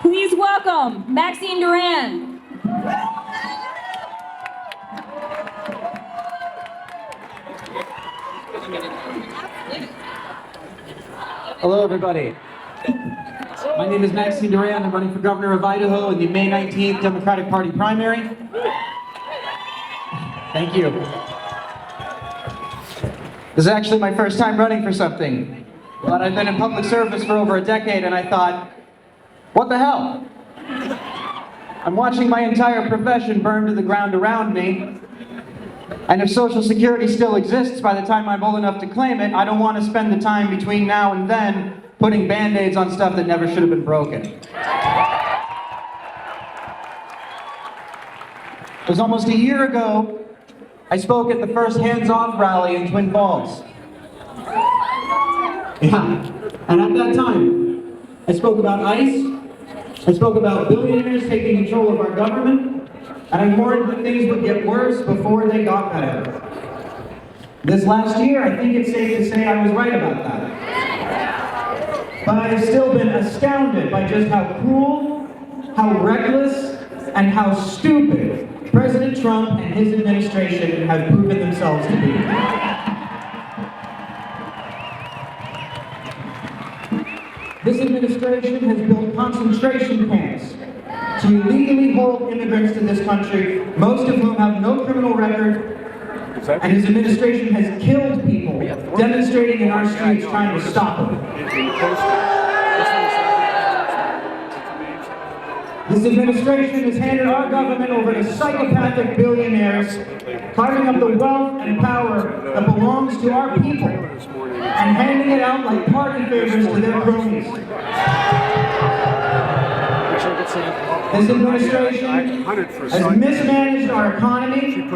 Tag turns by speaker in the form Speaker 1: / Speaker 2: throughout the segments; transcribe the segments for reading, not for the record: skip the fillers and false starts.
Speaker 1: Please welcome Maxine Durand.
Speaker 2: Hello, everybody. My name is Maxine Durand. I'm running for Governor of Idaho in the May 19th Democratic Party primary. Thank you. This is actually my first time running for something. But I've been in public service for over a decade, and I thought, what the hell? I'm watching my entire profession burn to the ground around me. And if Social Security still exists by the time I'm old enough to claim it, I don't want to spend the time between now and then putting Band-Aids on stuff that never should have been broken. It was almost a year ago, I spoke at the first Hands Off rally in Twin Falls. Yeah, and at that time, I spoke about ICE, I spoke about billionaires taking control of our government, and I warned that things would get worse before they got better. This last year, I think it's safe to say I was right about that. But I have still been astounded by just how cruel, how reckless, and how stupid President Trump and his administration have proven themselves to be. This administration has built concentration camps to illegally hold immigrants to this country, most of whom have no criminal record, and his administration has killed people demonstrating in our streets trying to stop them. This administration has handed our government over to psychopathic billionaires, carving up the wealth and power that belongs to our people, and handing it out like party favors to their cronies. This administration has mismanaged our economy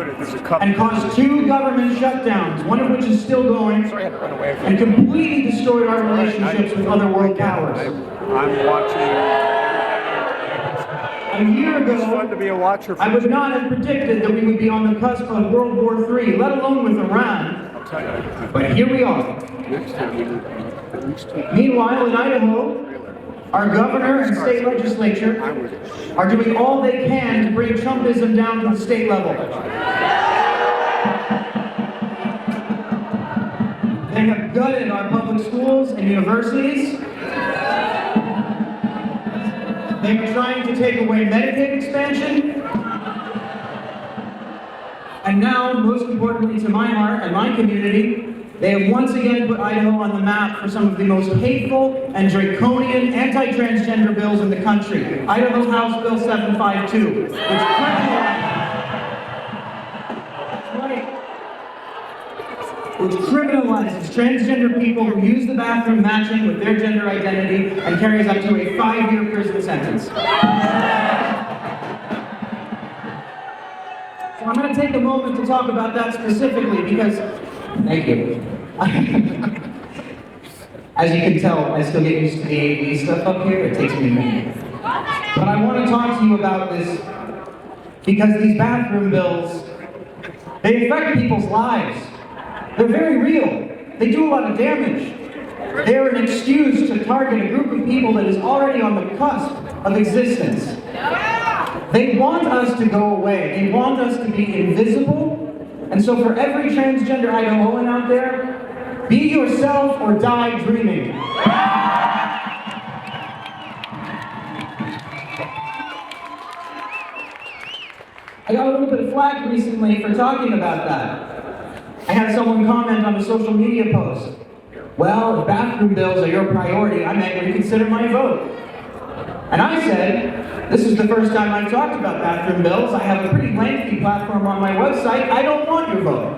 Speaker 2: and caused 2 government shutdowns, one of which is still going, and completely destroyed our relationships with other world powers.
Speaker 3: I'm watching.
Speaker 2: A year ago, I would not have predicted that we would be on the cusp of World War III, let alone with Iran, but here we are. Meanwhile, in Idaho, our governor and state legislature are doing all they can to bring Trumpism down to the state level. They have gutted our public schools and universities. They are trying to take away Medicaid expansion. And now, most importantly to my heart and my community, they have once again put Idaho on the map for some of the most hateful and draconian anti-transgender bills in the country. Idaho House Bill 752, which criminalizes transgender people who use the bathroom matching with their gender identity and carries up to a 5-year prison sentence. So I'm going to take a moment to talk about that specifically because, thank you. As you can tell, I still get used to the AV stuff up here. It takes me a minute. But I want to talk to you about this because these bathroom bills, they affect people's lives. They're very real. They do a lot of damage. They're an excuse to target a group of people that is already on the cusp of existence. They want us to go away. They want us to be invisible. And so for every transgender Idahoan out there, be yourself or die dreaming. I got a little bit of flack recently for talking about that. I had someone comment on a social media post. Well, if bathroom bills are your priority, I might reconsider my vote. And I said, this is the first time I've talked about bathroom bills. I have a pretty lengthy platform on my website. I don't want your vote.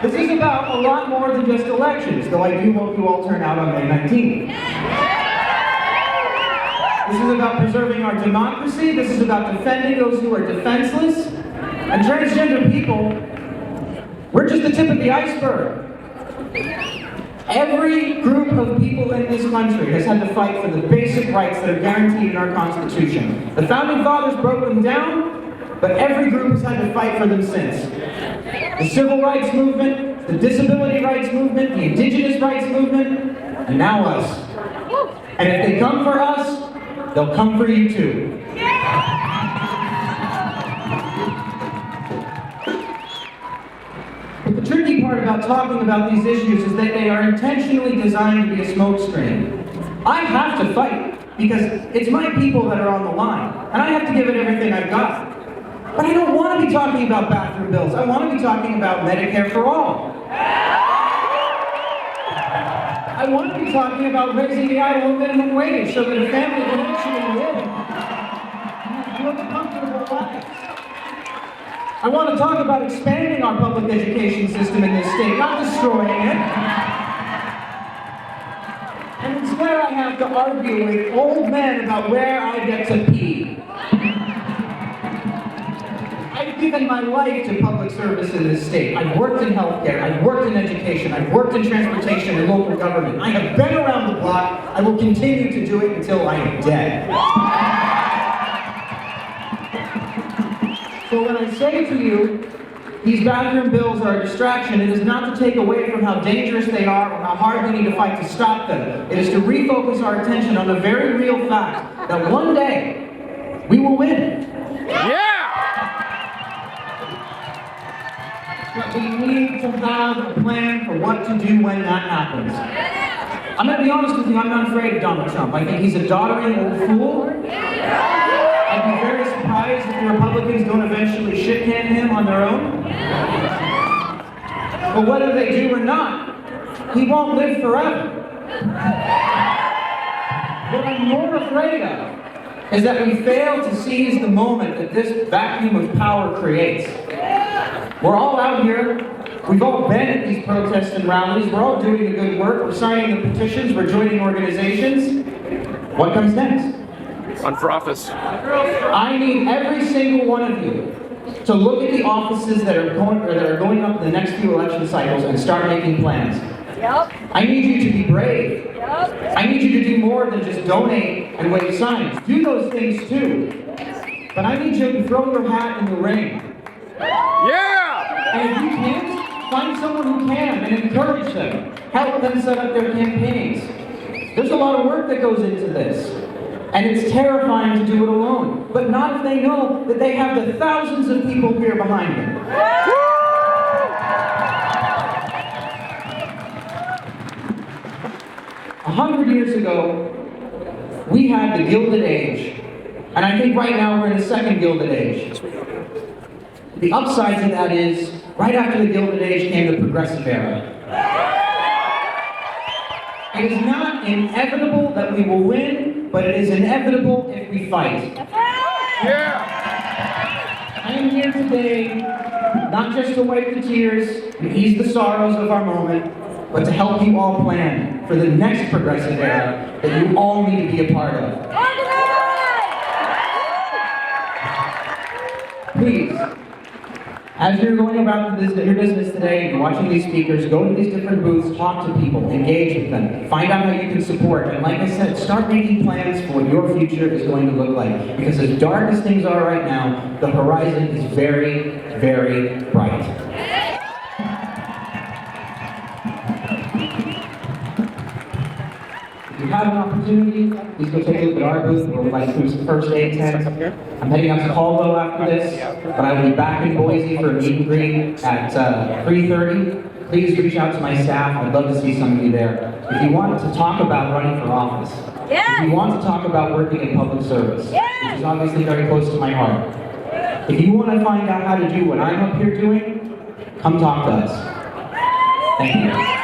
Speaker 2: This is about a lot more than just elections, though I do hope you all turn out on May 19th. This is about preserving our democracy. This is about defending those who are defenseless. And transgender people, we're just the tip of the iceberg. Every group of people in this country has had to fight for the basic rights that are guaranteed in our Constitution. The Founding Fathers broke them down, but every group has had to fight for them since. The Civil Rights Movement, the Disability Rights Movement, the Indigenous Rights Movement, and now us. And if they come for us, they'll come for you too. But the tricky part about talking about these issues is that they are intentionally designed to be a smokescreen. I have to fight because it's my people that are on the line, and I have to give it everything I've got. But I don't want to be talking about bathroom bills. I want to be talking about Medicare for all. I want to be talking about raising the Idaho minimum wage so that a family can actually live and live comfortable lives. I want to talk about expanding our public education system in this state, not destroying it. And instead I have to argue with old men about where I get to pee. I've given my life to public service in this state. I've worked in healthcare, I've worked in education, I've worked in transportation and local government. I have been around the block. I will continue to do it until I am dead. So when I say to you, these bathroom bills are a distraction, it is not to take away from how dangerous they are or how hard we need to fight to stop them. It is to refocus our attention on the very real fact that one day we will win.
Speaker 3: Yeah!
Speaker 2: But we need to have a plan for what to do when that happens. I'm going to be honest with you, I'm not afraid of Donald Trump. I think he's a doddering old fool. I'd be very surprised if the Republicans don't eventually shit-can him on their own. But whether they do or not, he won't live forever. What I'm more afraid of is that we fail to seize the moment that this vacuum of power creates. We're all out here, we've all been at these protests and rallies, we're all doing the good work, we're signing the petitions, we're joining organizations. What comes next?
Speaker 3: Run for office.
Speaker 2: I need every single one of you to look at the offices that are going up in the next few election cycles and start making plans.
Speaker 1: Yep.
Speaker 2: I need you to be brave.
Speaker 1: Yep.
Speaker 2: I need you to do more than just donate and wave signs. Do those things too. But I need you to throw your hat in the ring.
Speaker 3: Yeah!
Speaker 2: And if you can't, find someone who can and encourage them. Help them set up their campaigns. There's a lot of work that goes into this. And it's terrifying to do it alone. But not if they know that they have the thousands of people here behind them. 100 years ago, we had the Gilded Age. And I think right now we're in the second Gilded Age. The upside to that is, right after the Gilded Age came the Progressive Era. It is not inevitable that we will win, but it is inevitable if we fight.
Speaker 3: Yeah!
Speaker 2: I am here today, not just to wipe the tears and ease the sorrows of our moment, but to help you all plan for the next Progressive Era that you all need to be a part of. Please, as you're going about your business today, you're watching these speakers, go to these different booths, talk to people, engage with them, find out how you can support, and like I said, start making plans for what your future is going to look like. Because as dark as things are right now, the horizon is very, very bright. If you have an opportunity, please go take a look at our booth. We're like through some first aid tents. I'm heading out to Caldwell after this, but I will be back in Boise for a meet and greet at 3:30. Please reach out to my staff. I'd love to see some of you there. If you want to talk about running for office, if you want to talk about working in public service, which is obviously very close to my heart, if you want to find out how to do what I'm up here doing, come talk to us. Thank you.